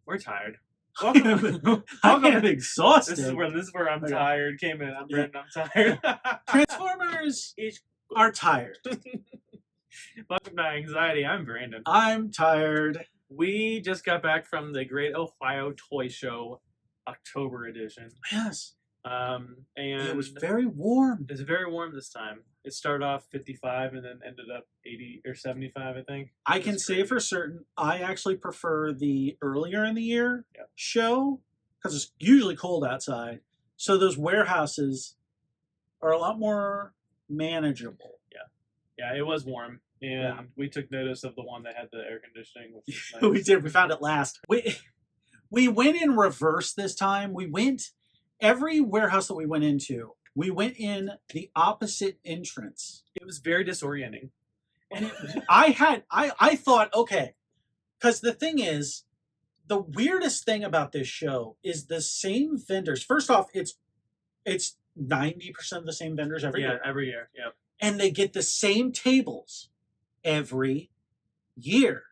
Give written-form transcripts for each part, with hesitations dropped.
We're tired. I Welcome. am exhausted. This is where I'm Okay. tired. Came in. I'm Yeah. Brandon. I'm tired. Transformers are tired. Welcome to Anxiety. I'm Brandon. I'm tired. We just got back from the Great Ohio Toy Show, October edition. Yes. And It was very warm. It's very warm this time. It started off 55 and then ended up 80 or 75, I think. I can say for certain, I actually prefer the earlier in the year Yeah. show because it's usually cold outside. So those warehouses are a lot more manageable. Yeah, it was warm. And Yeah. we took notice of the one that had the air conditioning. Which was nice. We did. We found it last. We went in reverse this time. We went every warehouse that we went into. We went in the opposite entrance. It was very disorienting. And I thought, okay, because the thing is, the weirdest thing about this show is the same vendors. First off, it's 90% of the same vendors every year. Every year. Yep. And they get the same tables every year.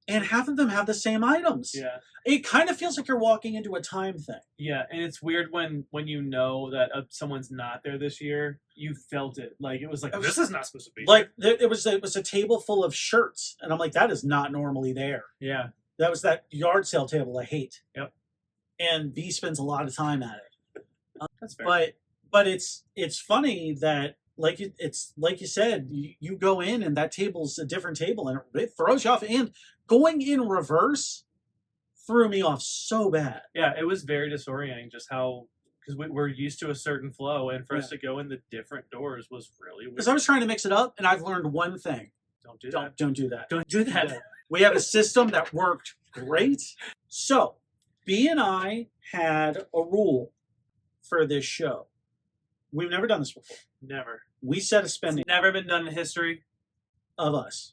And half of them have the same items. Yeah. It kind of feels like you're walking into a time thing. Yeah, and it's weird when you know that someone's not there this year. You felt it. Like, it was like, this is not supposed to be like here. It was a table full of shirts. And I'm like, that is not normally there. Yeah. That was that yard sale table I hate. Yep. And B spends a lot of time at it. That's fair. But it's funny that like you said, you go in and that table's a different table and it throws you off. And going in reverse threw me off so bad. Yeah, it was very disorienting just how, because we're used to a certain flow, and for us to go in the different doors was really weird. Because I was trying to mix it up, and I've learned one thing. Don't do that. Don't do that. Don't do that. We have a system that worked great. So, B and I had a rule for this show. We've never done this before. Never. We set a spending It's never been done in history of us.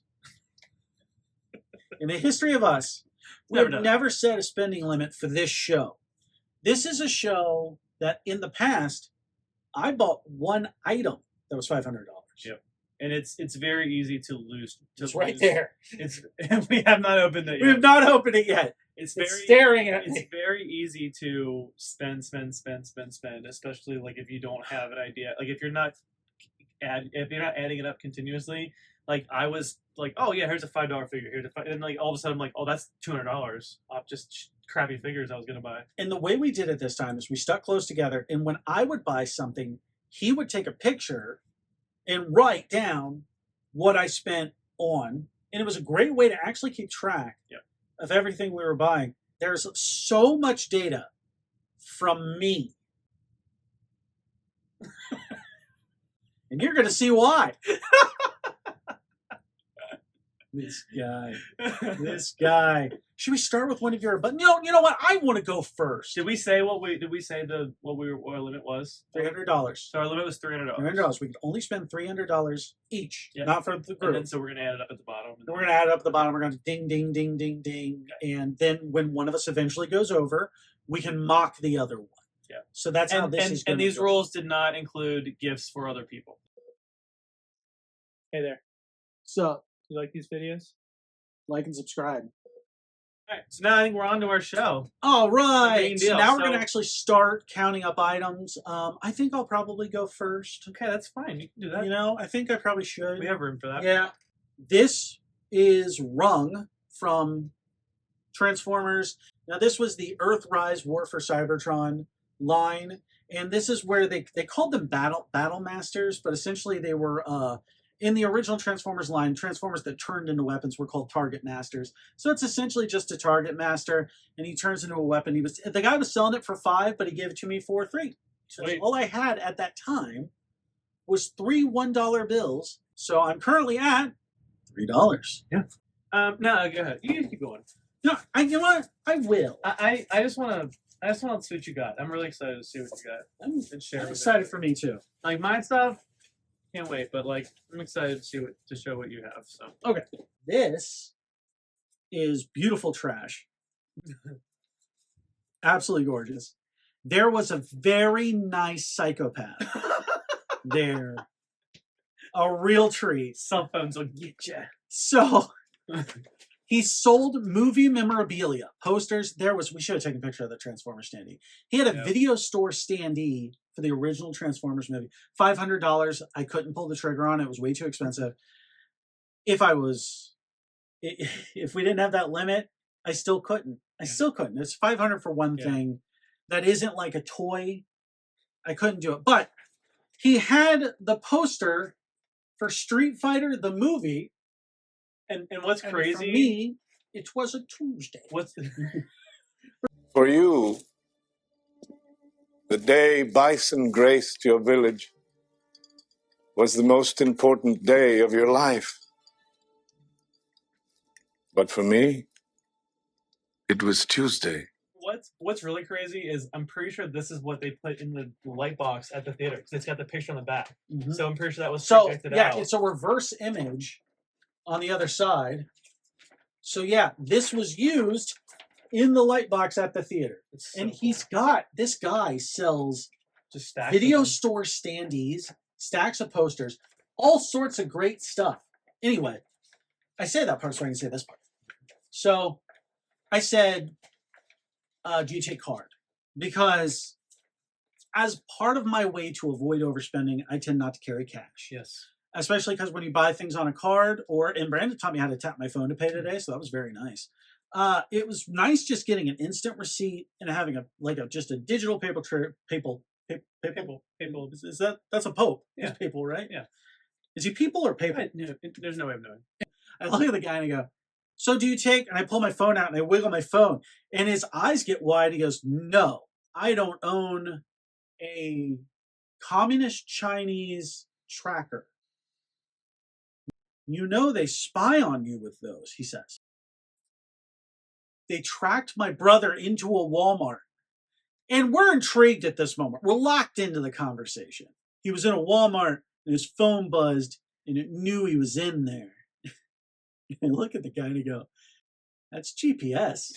In the history of us, Never we've done. never set a spending limit for this show. This is a show that in the past, I bought one item that was $500. Yep. And it's very easy to lose. It's right there. It's we have not opened it yet. We have not opened it yet. It's staring at It's me. very easy to spend, especially like if you don't have an idea. Like if you're not adding it up continuously. Like I was like, oh yeah, here's a $5 figure. Here's and like all of a sudden I'm like, oh, that's $200 off just crappy figures I was gonna buy. And the way we did it this time is we stuck close together. And when I would buy something, he would take a picture and write down what I spent on. And it was a great way to actually keep track of everything we were buying. There's so much data from me. And you're going to see why. This guy. Should we start with one of your? But you know what? I want to go first. Did we say what our limit was? $300. So our limit was $300. $300. We could only spend $300 each, not for the And group. then so we're gonna add it up at the bottom. Then we're gonna add it up at the bottom. We're gonna ding, ding, ding, ding, ding, and then when one of us eventually goes over, we can mock the other one. Yeah. So that's how this is. And these rules did not include gifts for other people. Hey there. So You like these videos? like and subscribe. All right. So now I think we're on to our show. All Main right. So deal. now we're So- gonna actually start counting up items. I think I'll probably go first. Okay, that's fine. You can do that. You know, I think I probably should. We have room for that. Yeah. This is Rung from Transformers. Now, this was the Earthrise War for Cybertron line, and this is where they called them Battle Masters, but essentially they were in the original Transformers line. Transformers that turned into weapons were called Target Masters. So it's essentially just a Target Master, and he turns into a weapon. The guy was selling it for $5, but he gave it to me for $3. So Sweet. all I had at that time was 3 $1 bills. So I'm currently at $3. No, go ahead. You can keep going. No, you know what? I will. I just want to see what you got. I'm really excited to see what you got. And share I'm with excited everybody. for me too. Like my stuff. Can't wait, but like I'm excited to show what you have. So Okay, this is beautiful trash. Absolutely gorgeous. There was a very nice psychopath there. A real treat. cell phones will get you. So He sold movie memorabilia, posters. We should have taken a picture of the Transformers standee. He had a Yep. video store standee for the original Transformers movie. $500. I couldn't pull the trigger on it. It was way too expensive. If we didn't have that limit, I still couldn't. It's $500 for one thing that isn't like a toy. I couldn't do it. But he had the poster for Street Fighter the movie. And what's crazy? For me, it was a Tuesday. For you, the day Bison graced your village was the most important day of your life. But for me, it was Tuesday. What's really crazy is I'm pretty sure this is what they put in the light box at the theater because it's got the picture on the back. Mm-hmm. So I'm pretty sure that was projected out. It's a reverse image on the other side. So yeah, this was used in the light box at the theater. So and he's got, this guy sells just stacks video store standees, stacks of posters, all sorts of great stuff. Anyway, I say that part so I can say this part. So I said, do you take card? Because as part of my way to avoid overspending, I tend not to carry cash. Yes. Especially because when you buy things on a card, and Brandon taught me how to tap my phone to pay today, so that was very nice. It was nice just getting an instant receipt and having just a digital papal. Is that's a pope? Yeah. It's papal, right? Yeah. Is he people or papal? There's no way of knowing. I look at the guy and I go, so do you take, and I pull my phone out and I wiggle my phone and his eyes get wide. He goes, no, I don't own a communist Chinese tracker. You know they spy on you with those, he says. They tracked my brother into a Walmart. And we're intrigued at this moment. We're locked into the conversation. He was in a Walmart and his phone buzzed and it knew he was in there. And I look at the guy and I go, that's GPS.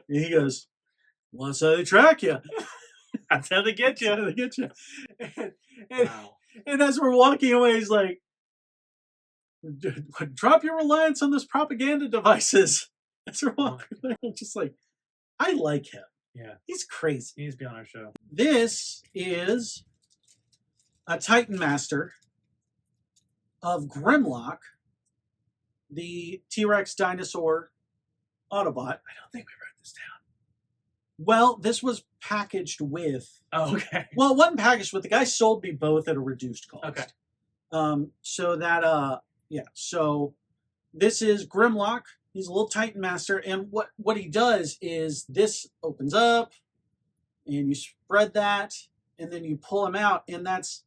And he goes, well, that's how they track you. That's how they get you. That's how they get you. Wow. And as we're walking away, he's like, drop your reliance on those propaganda devices. As we're walking away, I'm just like, I like him. Yeah. He's crazy. He needs to be on our show. This is a Titan Master of Grimlock, the T-Rex dinosaur Autobot. I don't think we wrote this down. Well, this was packaged with. Oh, okay. Well, it wasn't packaged with. The guy sold me both at a reduced cost. Okay. So this is Grimlock. He's a little Titan Master, and what he does is this opens up, and you spread that, and then you pull him out, and that's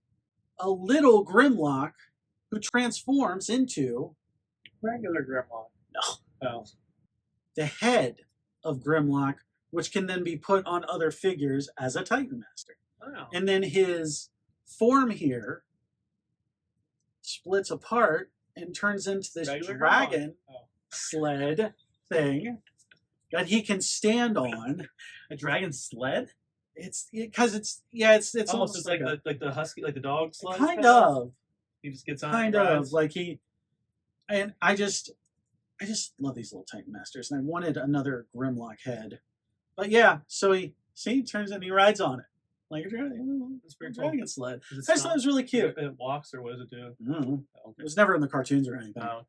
a little Grimlock who transforms into Regular Grimlock. No. Oh. the head of Grimlock, which can then be put on other figures as a Titan Master. Wow. And then his form here splits apart and turns into this Regular dragon Oh. sled thing that he can stand on. A dragon sled? It's because it's Almost just like the husky, like the dog sled. kind of He just gets on. kind and of rides. like and I just love these little Titan Masters, and I wanted another Grimlock head, but yeah, so he turns and he rides on it like a dragon, That's pretty cool. dragon sled. Does I just thought it was really cute. It walks, or what does it do? I don't know. Oh, It okay. was never in the cartoons or anything. Oh,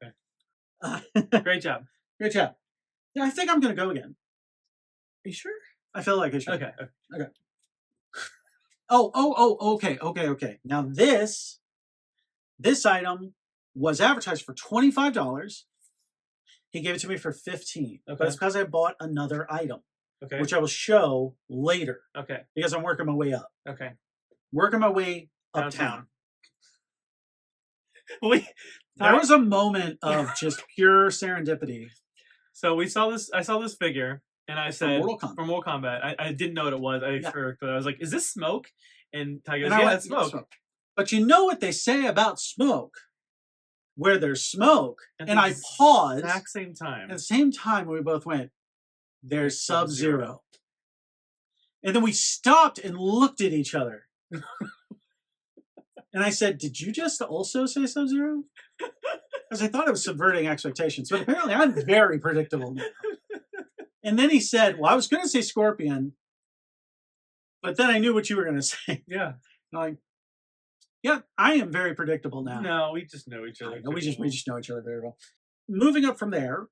okay. Great job. Great job. Yeah, I think I'm gonna go again. Are you sure? I feel like I should. Okay. Okay. Now this item was advertised for $25. He gave it to me for $15. But Okay. it's because I bought another item, Okay. which I will show later Okay. because I'm working my way up. Okay. Working my way uptown. We There was a moment of just pure serendipity. So we saw this. I saw this figure, and I said Mortal Kombat. for Mortal Kombat. I didn't know what it was. But I was like, "Is this smoke?" And Ty goes, And I "Yeah, went, it's smoke." But you know what they say about smoke? Where there's smoke, At and the I paused. Exact same time. At the same time, we both went, there's Sub-Zero. And then we stopped and looked at each other. And I said, did you just also say Sub-Zero? because I thought I was subverting expectations, but apparently I'm very predictable now. And then he said, well, I was going to say Scorpion, but then I knew what you were going to say. Yeah. I'm like, yeah, I am very predictable now. No, we just know each other. We just know each other very well. Moving up from there.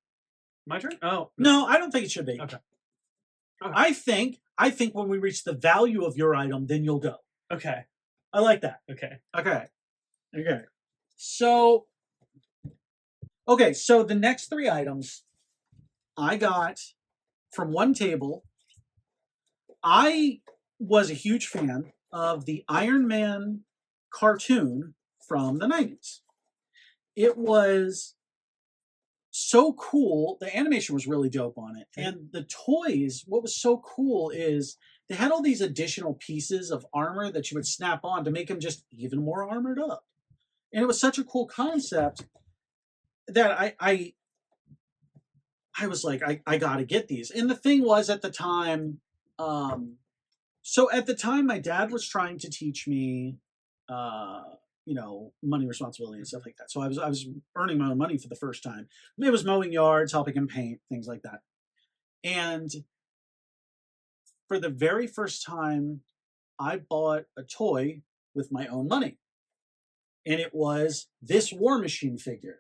My turn? Oh. No, I don't think it should be. Okay. I think when we reach the value of your item, then you'll go. Okay. I like that. Okay. So the next 3 items I got from one table. I was a huge fan of the Iron Man cartoon from the 90s. It was so cool. The animation was really dope on it. And the toys, what was so cool is they had all these additional pieces of armor that you would snap on to make them just even more armored up. And it was such a cool concept that I was like, I gotta get these. And the thing was at the time, my dad was trying to teach me, money responsibility and stuff like that. So I was earning my own money for the first time. It was mowing yards, helping him paint, things like that. And for the very first time, I bought a toy with my own money. And it was this War Machine figure,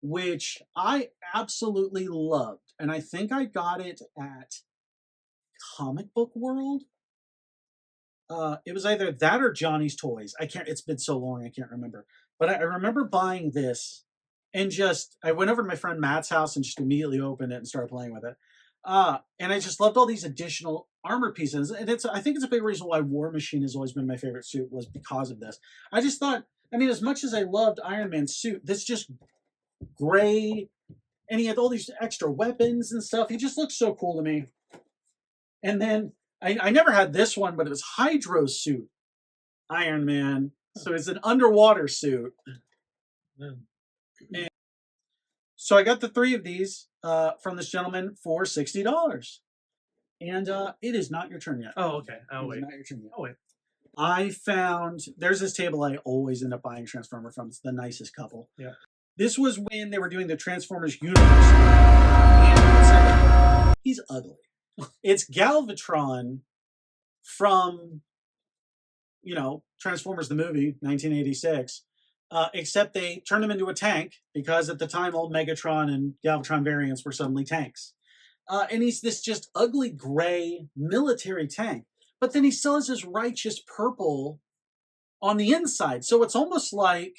which I absolutely loved. And I think I got it at Comic Book World. It was either that or Johnny's Toys. It's been so long, I can't remember. But I remember buying this and I went over to my friend Matt's house and just immediately opened it and started playing with it. And I just loved all these additional armor pieces. And I think it's a big reason why War Machine has always been my favorite suit, was because of this. I just thought, as much as I loved Iron Man's suit, this just gray, and he had all these extra weapons and stuff. He just looked so cool to me. And then I never had this one, but it was Hydro's suit, Iron Man. So it's an underwater suit. And so I got the 3 of these from this gentleman for $60. And it is not your turn yet. Oh, okay. I'll wait. Not your turn yet. Oh, wait. I found, there's this table I always end up buying Transformer from. It's the nicest couple. Yeah. This was when they were doing the Transformers universe. And he's ugly. It's Galvatron from, Transformers the movie, 1986. Except they turned him into a tank because at the time old Megatron and Galvatron variants were suddenly tanks. And he's this just ugly gray military tank. But then he still has this righteous purple on the inside. So it's almost like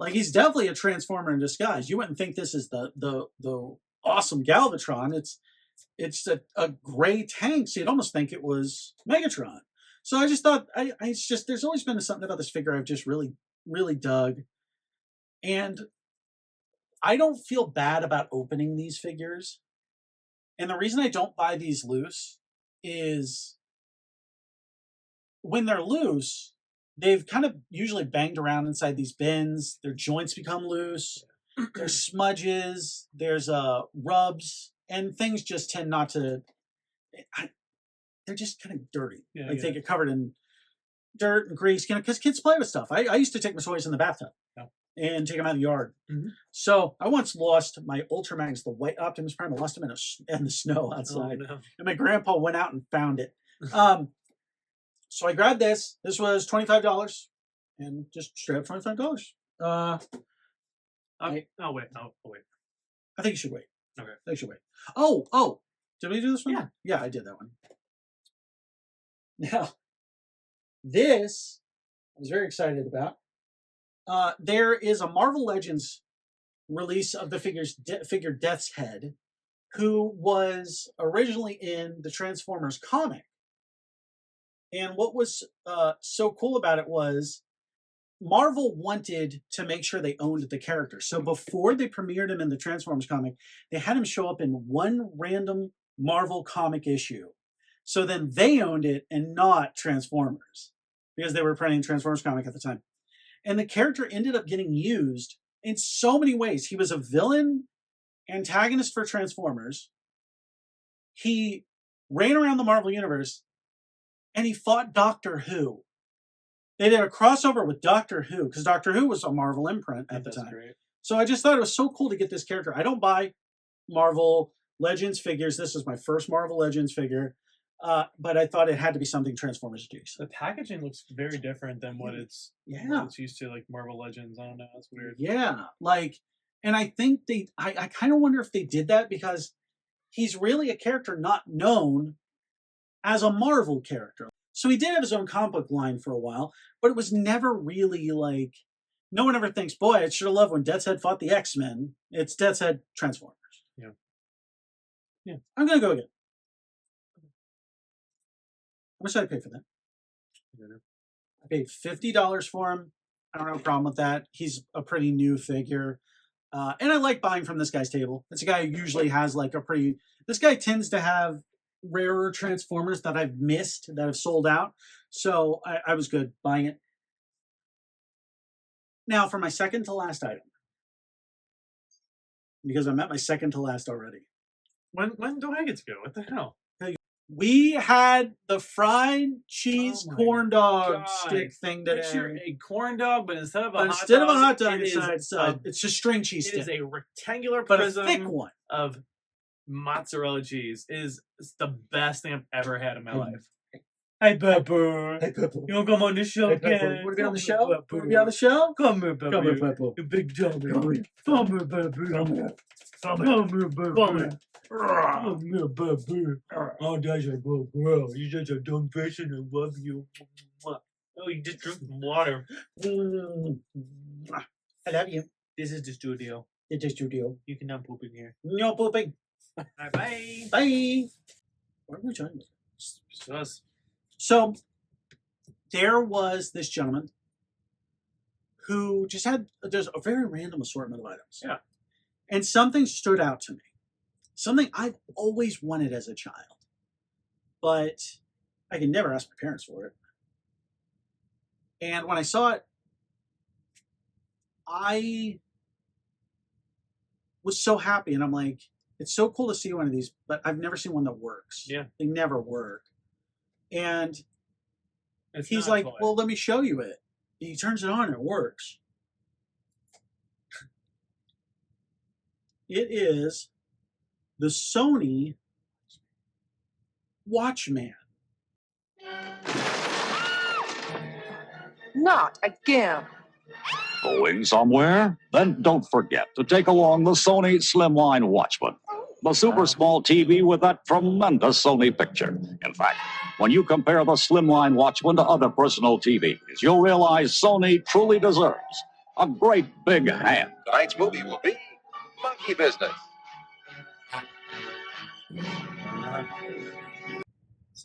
he's definitely a Transformer in disguise. You wouldn't think this is the awesome Galvatron. It's a gray tank, so you'd almost think it was Megatron. So I just thought, there's always been something about this figure I've just really, really dug. And I don't feel bad about opening these figures. And the reason I don't buy these loose is when they're loose, they've kind of usually banged around inside these bins. Their joints become loose. There's smudges. There's rubs. And things just tend not to... they're just kind of dirty. Yeah, they get covered in dirt and grease. Because kids play with stuff. I used to take my toys in the bathtub. And take them out of the yard. Mm-hmm. So I once lost my Ultramax, the white Optimus Prime. I lost him in the snow outside. Oh, no. And my grandpa went out and found it. So I grabbed this. This was $25. And just straight up $25. I'll wait. I'll wait. I think you should wait. Okay. I think you should wait. Oh. Did we do this one? Yeah. Yeah, I did that one. Now, this I was very excited about. There is a Marvel Legends release of the figure Death's Head, who was originally in the Transformers comic. And what was so cool about it was Marvel wanted to make sure they owned the character. So before they premiered him in the Transformers comic, they had him show up in one random Marvel comic issue. So then they owned it and not Transformers, because they were printing Transformers comic at the time. And the character ended up getting used in so many ways. He was a villain antagonist for Transformers. He ran around the Marvel Universe, and he fought Doctor Who. They did a crossover with Doctor Who, because Doctor Who was a Marvel imprint at the time. Great. So I just thought it was so cool to get this character. I don't buy Marvel Legends figures. This is my first Marvel Legends figure. But I thought it had to be something Transformers do. So, The packaging looks very different than what it's used to, like Marvel Legends. I don't know. It's weird. yeah, like, and I think I kind of wonder if they did that because he's really a character not known as a Marvel character. So he did have his own comic book line for a while, but it was never really like, no one ever thinks, boy, I should have loved when Death's Head fought the X-Men. It's Death's Head Transformers. Yeah. I'm going to go again. How much did I pay for that? I paid $50 for him. I don't have a problem with that. He's a pretty new figure. And I like buying from this guy's table. It's a guy who usually has like a pretty... This guy tends to have rarer Transformers that I've missed, that have sold out. So I was good buying it. Now for my second to last item. Because I'm at my second to last already. When do I get to go? What the hell? We had the fried cheese Oh my corn dog God. stick thing today. Picture a corn dog, but instead of a But hot instead dog, of a hot dog, it is it's just string cheese it stick. is a rectangular But a prism thick one. of mozzarella cheese. It's the best thing I've ever had in my life. Hey, Pepper. Hey, Pepper. You want to come on the show Hey, Pepper. again? Want to be on the Come show? here, Want to be on the show? Come here, Pepper. Come here, Pepper. You big dummy. Come here. Come here, Pepper. Come here. Come here, Pepper. Come here. Come here, Pepper. Oh, that's a good girl. You're such a dumb person. I love you. Oh, you just drink some water. I love you. This is the studio. It's a studio. You cannot poop in here. No pooping. Bye. Bye. What are we talking about? Just us. So there was this gentleman who just had there's a very random assortment of items. Yeah. And something stood out to me. Something I've always wanted as a child. But I could never ask my parents for it. And when I saw it, I was so happy. And I'm like, it's so cool to see one of these, but I've never seen one that works. Yeah. They never work. And It's he's not like, a toy. well, let me show you it. And he turns it on and it works. It is the Sony Watchman. Not again. Going somewhere? Then don't forget to take along the Sony Slimline Watchman, the super small TV with that tremendous Sony picture. In fact, when you compare the Slimline Watchman to other personal TVs, you'll realize Sony truly deserves a great big hand. Tonight's movie will be Monkey Business.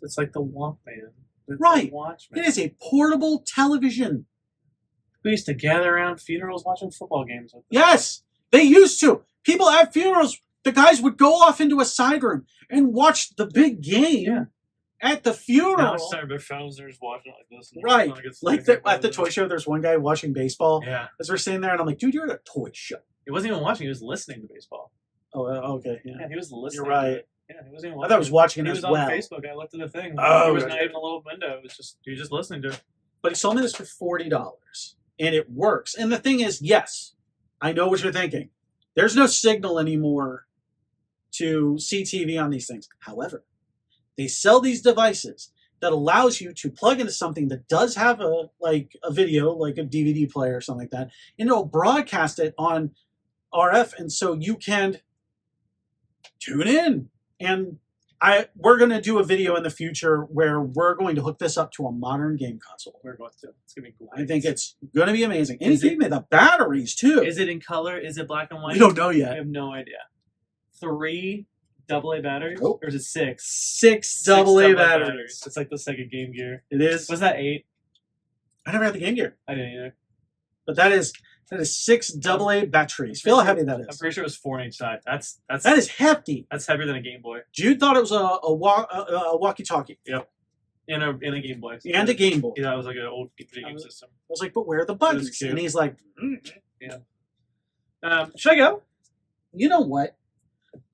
It's like the Walkman. It's Right. The Watchman. It is a portable television. We used to gather around funerals watching football games with them. Yes, they used to. People at funerals, the guys would go off into a side room and watch the big game Yeah. at the Now funeral. it's time their phones are just watching it like this. and Right. it's Like at the toy show, there's one guy watching baseball. Yeah. As we're sitting there, and I'm like, dude, you're at a toy show. He wasn't even watching. He was listening to baseball. Oh, okay. Yeah. Yeah, he was listening. You're right. To it. Yeah, he wasn't even I watching. thought I was watching He it was as on well. Facebook. I looked at the thing. Oh, It was gotcha. not even a little window. It was just he was just listening to it. But he sold me this for $40, and it works. And the thing is, yes, I know what you're thinking. There's no signal anymore to see TV on these things. However, they sell these devices that allows you to plug into something that does have a video, like a DVD player or something like that, and it'll broadcast it on RF, and so you can tune in. And we're going to do a video in the future where we're going to hook this up to a modern game console. We're going to. It's gonna be cool. I think it's going to be amazing. And Is he gave me the batteries too. Is it in color? Is it black and white? We don't know I yet. have no idea. 3 AA batteries, Nope. or is it 6? 6 AA AA batteries. It's like the Sega Game Gear. It is. Was that 8? I never had the Game Gear, I didn't either. but that is 6 AA batteries. Feel how heavy that I'm is. pretty sure it was 4 on each side. That's That is hefty. that's heavier than a Game Boy Jude thought it was a walkie-talkie in a Game Boy. and a Game Boy. Yeah, that was like an old video game system. I was like, but where are the buttons? cute. And he's like, Should I go? you know what?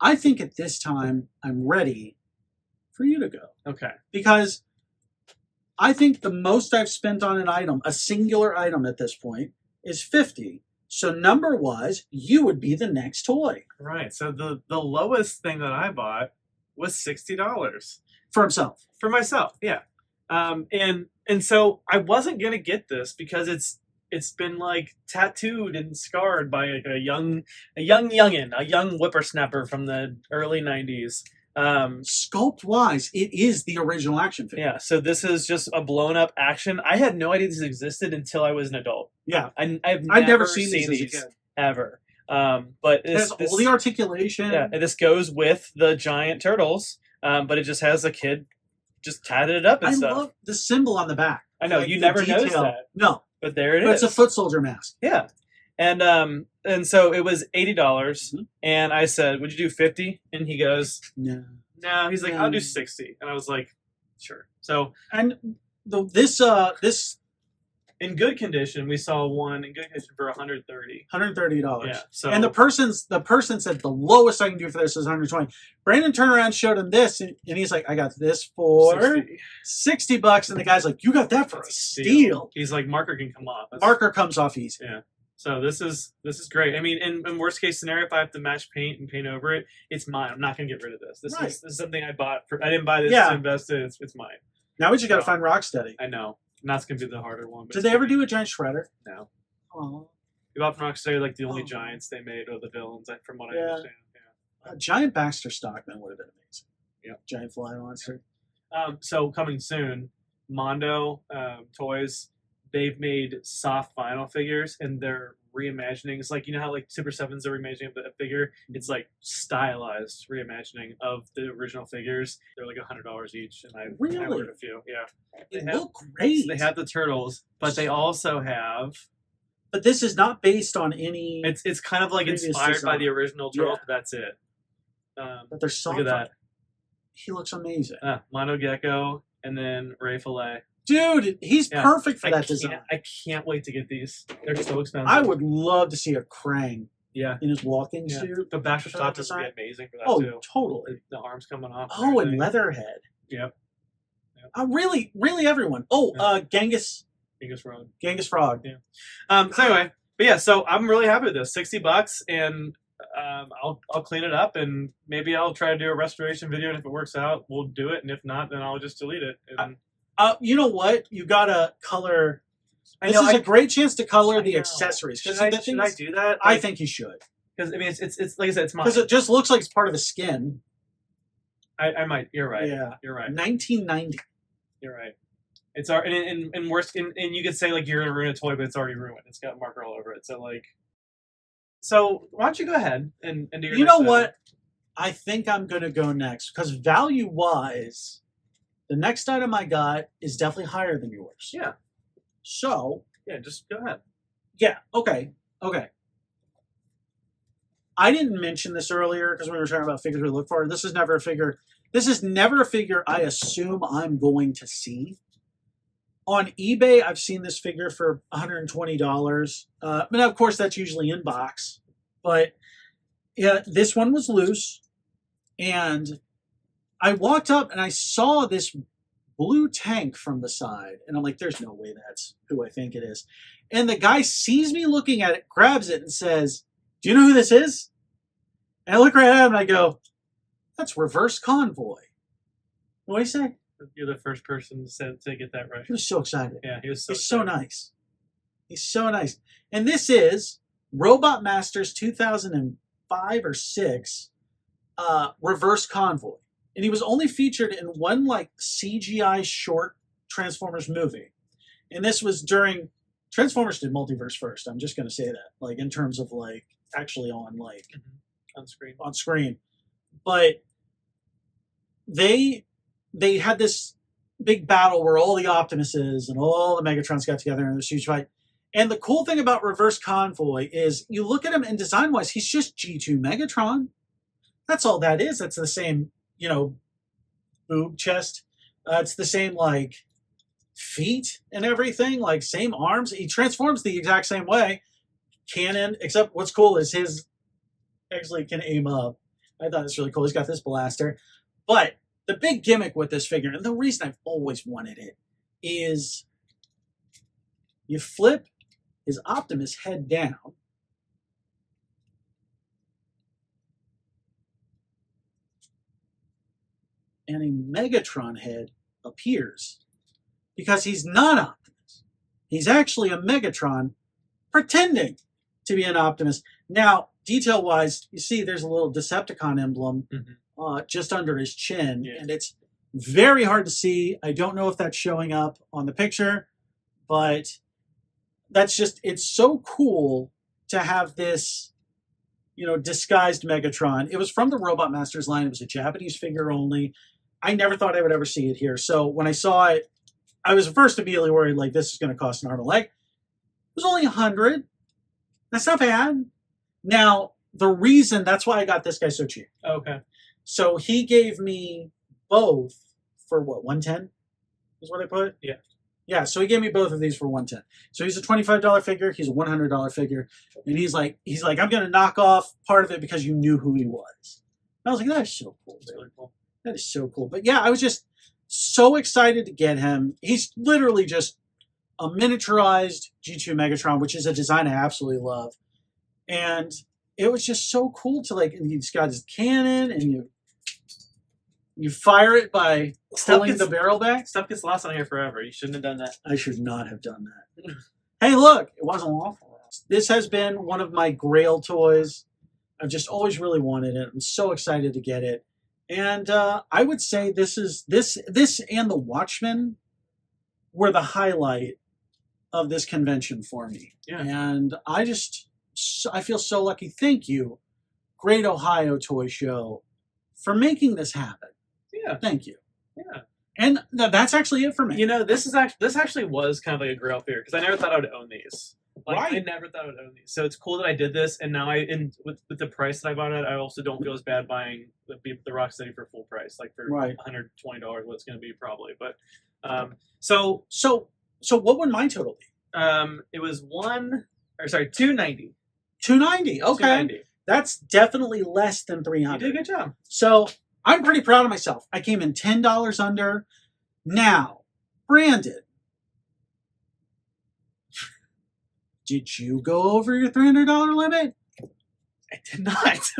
I think at this time I'm ready for you to go. Okay. Because I think the most I've spent on an item, a singular item at this point, is $50. So number was you would be the next toy Right. So the lowest thing that I bought was $60 for himself. for myself. Yeah. And so I wasn't gonna get this because it's been like tattooed and scarred by like a young whippersnapper from the early '90s. Sculpt wise, it is the original action figure. Yeah, so this is just a blown up action. I had no idea this existed until I was an adult. Yeah. I've never seen these as a kid. ever. But It has all the articulation. yeah, and this goes with the giant turtles. But it just has a kid just tatted it up and I stuff. love the symbol on the back. I know you the never noticed detail. that, No, but there it but is. it's a foot soldier mask. Yeah, and so it was $80, Mhm. and I said, "Would you do 50?" And he goes, No. "No." He's like, "I'll do 60," and I was like, "Sure." So And this in good condition, we saw one in good condition for $130. $130. Yeah. So And the person said the lowest I can do for this is 120. Brandon turned around, showed him this, and he's like, I got this for 60 bucks. And the guy's like, you got that for a steal. He's like, marker can come off. Marker comes off easy. Yeah. So this is great. I mean, in worst case scenario, if I have to match paint and paint over it, it's mine. I'm not gonna get rid of this. This Right. is something I bought for. I didn't buy this Yeah. to invest in. It's mine. Now we just got to So- find Rocksteady. I know. And that's gonna be the harder one. But Did it's they ever gonna do a giant shredder? be- No. Oh, We bought from Rocksteady like the only Oh. giants they made or the villains, from what I Yeah. understand. Yeah. a giant Baxter Stockman would have been amazing. Yeah. Giant fly monster. So coming soon, Mondo Toys. They've made soft vinyl figures, and they're reimagining. It's like, you know how like Super Sevens are reimagining a figure. It's like stylized reimagining of the original figures. They're like $100 each, and I Really? ordered a few. Yeah, It have- looked great. they have the turtles, but they also have. But this is not based on any. It's kind of like Previous inspired by design. the original turtles, Yeah. but that's it. But they're soft. Look at that. He looks amazing. Mono Gecko, and then Ray Fillet. Dude, he's Yeah. perfect for I that can't- design. I can't wait to get these. They're so expensive. I would love to see a Krang Yeah. in his walking Yeah. suit. The Baxter for that Stockman would design. be amazing for that Oh, too. totally. The arms coming off. Oh, and everything. Leatherhead. Yep. Really, really everyone. Oh, Yeah. Genghis Biggest road. Frog. Yeah. So anyway, but yeah, so I'm really happy with this. $60, and I'll clean it up, and maybe I'll try to do a restoration video, and if it works out, we'll do it, and if not, then I'll just delete it. And You know what? You gotta color. I This know is a great chance to color I the know. accessories. Should 'Cause I, the thing is, do that? I think you should. because I mean it's like I said, it's mine. Because it just looks like it's part of the skin. I might. You're right. Yeah. You're right. 1990. You're right. It's and worst, and you could say like you're gonna ruin a toy, but it's already ruined. It's got marker all over it. So like, so why don't you go ahead and do your? You next know item? what? I think I'm gonna go next because value wise, the next item I got is definitely higher than yours. Yeah. So Yeah, just go ahead. yeah, okay. I didn't mention this earlier because we were talking about figures we look for. This is never a figure. This is never a figure I assume I'm going to see. On eBay, I've seen this figure for $120. But of course, that's usually in box. But yeah, this one was loose. And I walked up and I saw this blue tank from the side. And I'm like, there's no way that's who I think it is. And the guy sees me looking at it, grabs it, and says, do you know who this is? And I look right at him and I go, that's Reverse Convoy. What do you say? You're the first person to get that right. He was so excited. Yeah, he was so. He's so excited. nice. He's so nice. And this is Robot Masters 2005 or 6 Reverse Convoy. And he was only featured in one like CGI short Transformers movie. And this was during Transformers did multiverse first. I'm just going to say that, like in terms of like actually on like On screen. on screen. But they had this big battle where all the Optimuses and all the Megatrons got together in this huge fight. And the cool thing about Reverse Convoy is you look at him and design-wise, he's just G2 Megatron. That's all that is. That's the same, boob chest. It's the same, like, feet and everything, like same arms. He transforms the exact same way. Cannon, except what's cool is his actually can aim up. I thought it's really cool. He's got this blaster. But the big gimmick with this figure, and the reason I've always wanted it, is you flip his Optimus head down, and a Megatron head appears. Because he's not Optimus. He's actually a Megatron pretending to be an Optimus. Now, detail-wise, you see there's a little Decepticon emblem just under his chin, and it's very hard to see. I don't know if that's showing up on the picture, but that's just, it's so cool to have this, you know, disguised Megatron. It was from the Robot Masters line. It was a Japanese figure only. I never thought I would ever see it here. So when I saw it, I was first immediately worried, like, this is going to cost an arm and a leg. It was only $100. That's not bad. Now, the reason, that's why I got this guy so cheap. Okay. So he gave me both for what, 110 is what I put? Yeah. Yeah, so he gave me both of these for 110. So he's a $25 figure, he's a $100 figure, and he's like, I'm going to knock off part of it because you knew who he was. And I was like, that is so cool. That's really cool. That is so cool. But yeah, I was just so excited to get him. He's literally just a miniaturized G2 Megatron, which is a design I absolutely love. And it was just so cool to, like, he's got his cannon, and you fire it by pulling the barrel back. Stuff gets lost on here forever. You shouldn't have done that. I should not have done that. Hey, look, it wasn't awful. This has been one of my Grail toys. I've just always really wanted it. I'm so excited to get it. And I would say this and the Watchmen were the highlight of this convention for me. Yeah. And I feel so lucky. Thank you, Great Ohio Toy Show, for making this happen. Yeah. Thank you. Yeah. And that's actually it for me. You know, this actually was kind of like a Grail figure because I never thought I would own these. Like, Right. I never thought I would own these. So it's cool that I did this, and now with the price that I bought it, I also don't feel as bad buying the Rocksteady for full price, like for Right. $120, what it's going to be probably. But so what would my total be? it was $290. $290. Okay. $290. That's definitely less than $300. You did a good job. So I'm pretty proud of myself. I came in $10 under. Now, Brandon, did you go over your $300 limit? I did not.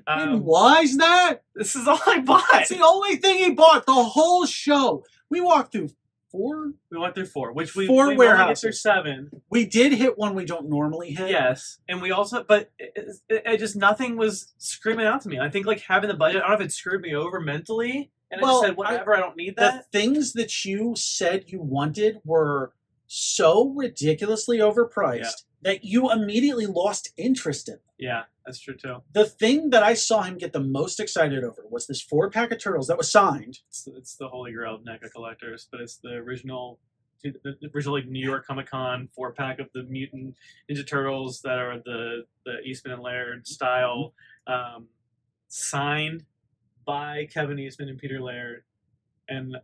And why is that? This is all I bought. It's the only thing he bought the whole show. We walked through 4. We went through 4, which we Four only warehouses. get through 7. We did hit one we don't normally hit. Yes, and we also, but it just nothing was screaming out to me. I think like having the budget, I don't know if it screwed me over mentally, and I Well, just said whatever, I don't need that. The things that you said you wanted were so ridiculously overpriced that you immediately lost interest in them. Yeah, that's true too. The thing that I saw him get the most excited over was this 4-pack of Turtles that was signed. It's the holy grail of NECA collectors, but it's the original like New York Comic Con 4-pack of the Mutant Ninja Turtles that are the Eastman and Laird style, signed by Kevin Eastman and Peter Laird. And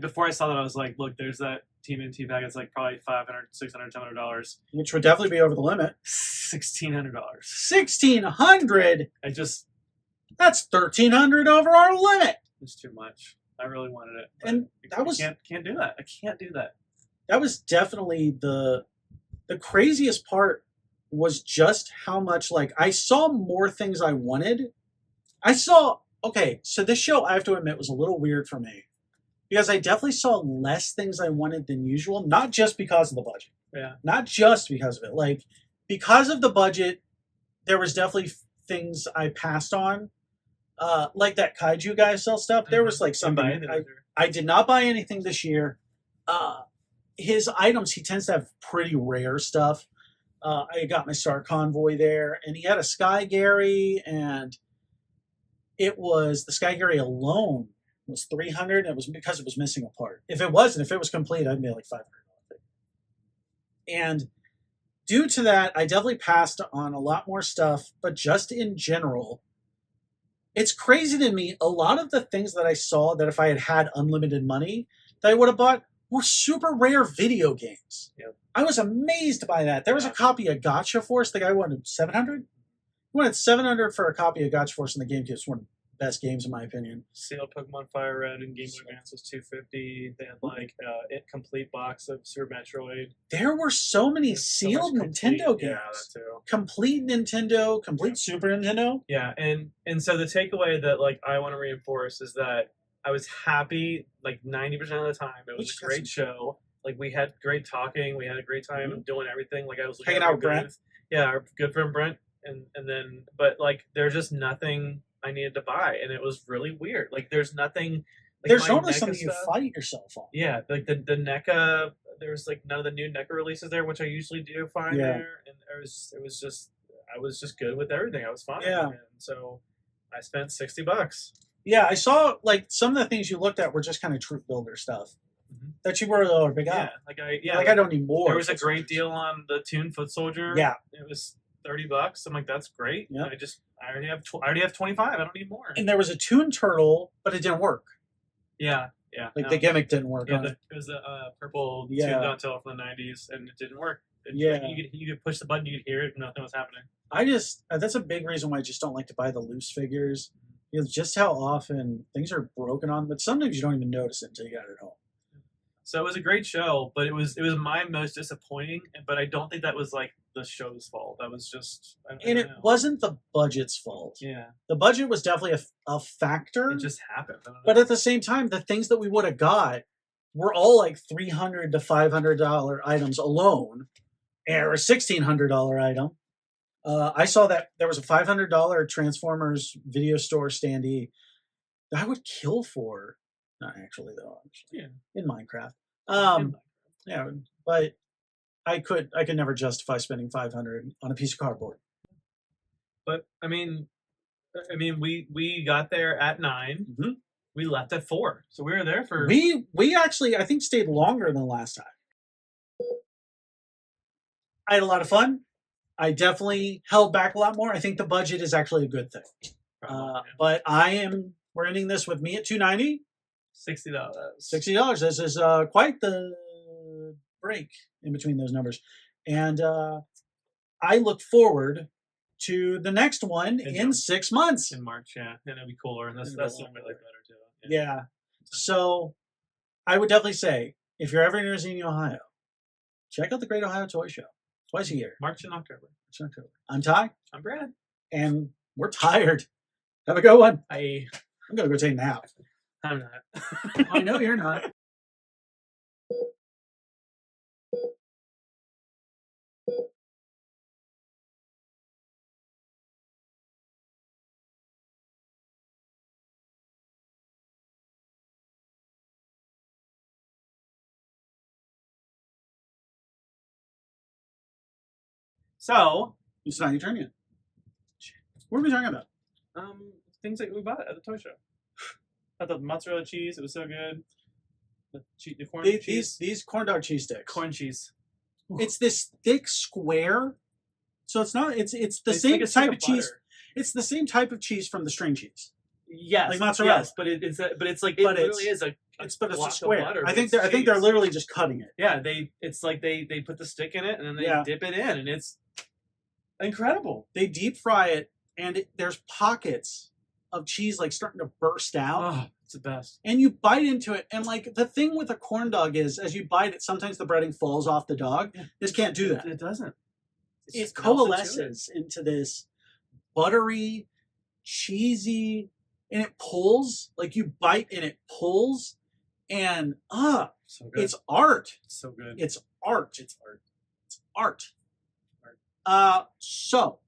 before I saw that, I was like, look, there's that TMNT pack. It's like probably $500, $600, $700. Which would definitely be over the limit. $1,600. $1,600. That's $1,300 over our limit. It's too much. I really wanted it, And that was can't do that. I can't do that. That was definitely the craziest part. Was just how much, like, I saw more things I wanted. Okay, so this show, I have to admit, was a little weird for me. Because I definitely saw less things I wanted than usual, not just because of the budget. Yeah. Not just because of it. Like, because of the budget, there was definitely things I passed on. Like that Kaiju guy sell stuff. There was like something. I did not buy anything this year. His items, he tends to have pretty rare stuff. I got my Star Convoy there, and he had a Sky Gary, and it was the Sky Gary alone was $300, and it was because it was missing a part. If it was complete, I'd be like $500. And due to that, I definitely passed on a lot more stuff, but just in general, it's crazy to me. A lot of the things that I saw that if I had had unlimited money that I would have bought were super rare video games. Yep. I was amazed by that. There was a copy of Gotcha Force. The guy wanted $700. He wanted $700 for a copy of Gotcha Force in the GameCube. It's one of the best games in my opinion. Sealed Pokemon Fire Red and Game Boy Advance was $250. They had like complete box of Super Metroid. There were so many There's so sealed much Nintendo complete- games. Yeah, that too. Complete Nintendo, complete Super Nintendo. Yeah, and so the takeaway that like I want to reinforce is that I was happy like 90% of the time. It was Which a great doesn't- show. Like we had great talking. We had a great time doing everything. Like I was looking Hanging at out our with Brent. booth. Yeah, our good friend Brent, and then but like there's just nothing I needed to buy, and it was really weird. Like there's nothing. Like There's my normally NECA something you stuff- fight yourself on. Yeah, like the NECA. There's like none of the new NECA releases there, which I usually do find Yeah. there, and it was just I was just good with everything. I was fine. Yeah. And so I spent $60. Yeah, I saw like some of the things you looked at were just kind of troop builder stuff Mhm. that you were a big Yeah, out. like I don't need more. There was a foot great soldiers. deal on the Toon Foot Soldier. Yeah. It was $30. I'm like, that's great. Yeah. I already have 25. I don't need more. And there was a Toon Turtle, but it didn't work. Yeah. Like no. the gimmick didn't work Yeah, on it. it was the purple Yeah. Toon Donatello from the '90s, and it didn't work. Yeah. You could push the button, you could hear it, and nothing was happening. I just that's a big reason why I just don't like to buy the loose figures. Because just how often things are broken on, but sometimes you don't even notice it until you got it home. So it was a great show, but it was my most disappointing. But I don't think that was like the show's fault. That was just I And don't it know. wasn't the budget's fault. Yeah, The budget was definitely a factor. it just happened. I don't know. But at the same time, the things that we would have got were all like $300 to $500 items alone, or a $1,600 item. I saw that there was a $500 Transformers video store standee that I would kill for. Not actually though. Actually, Yeah. in Minecraft. Yeah, but I could never justify spending $500 on a piece of cardboard. But I mean, we got there at 9. Mhm. We left at 4, so we were there for. We actually I think stayed longer than last time. I had a lot of fun. I definitely held back a lot more. I think the budget is actually a good thing. But we're ending this with me at $290, $60. $60. This is quite the break in between those numbers. And I look forward to the next one In in June. 6 months. In March, yeah, and it'll be cooler, and that's It'll be a the lot one we like cooler. better too. Yeah. So I would definitely say if you're ever in Rosine, Ohio, check out the Great Ohio Toy Show twice a year. March and October. It's October. I'm Ty, I'm Brad. and we're tired. Have a good one. I'm I'm gonna go take a nap. not. I know you're not. So, It's not your turn yet. What are we talking about? things that we bought at the toy show. I thought the mozzarella cheese, it was so good. The corn cheese. These corn dog cheese sticks. Corn cheese. It's this thick square. So it's not. It's the It's same like a stick type of cheese. butter. It's the same type of cheese from the string cheese. Yes, Like mozzarella. Yes, but it's like But literally is a It's but it's a block of square. butter, I but think it's they're cheese. literally just cutting it. Yeah, it's like they put the stick in it and then they Yeah. dip it in, and it's incredible. They deep fry it, and there's pockets of cheese like starting to burst out. Oh, it's the best. And you bite into it, and like the thing with a corn dog is, as you bite it, sometimes the breading falls off the dog. Yeah. This can't do that. It doesn't. It just melts into coalesces into this buttery, cheesy, and it pulls. Like you bite and it pulls, and So good. it's art. so good. It's art. It's art. It's art. So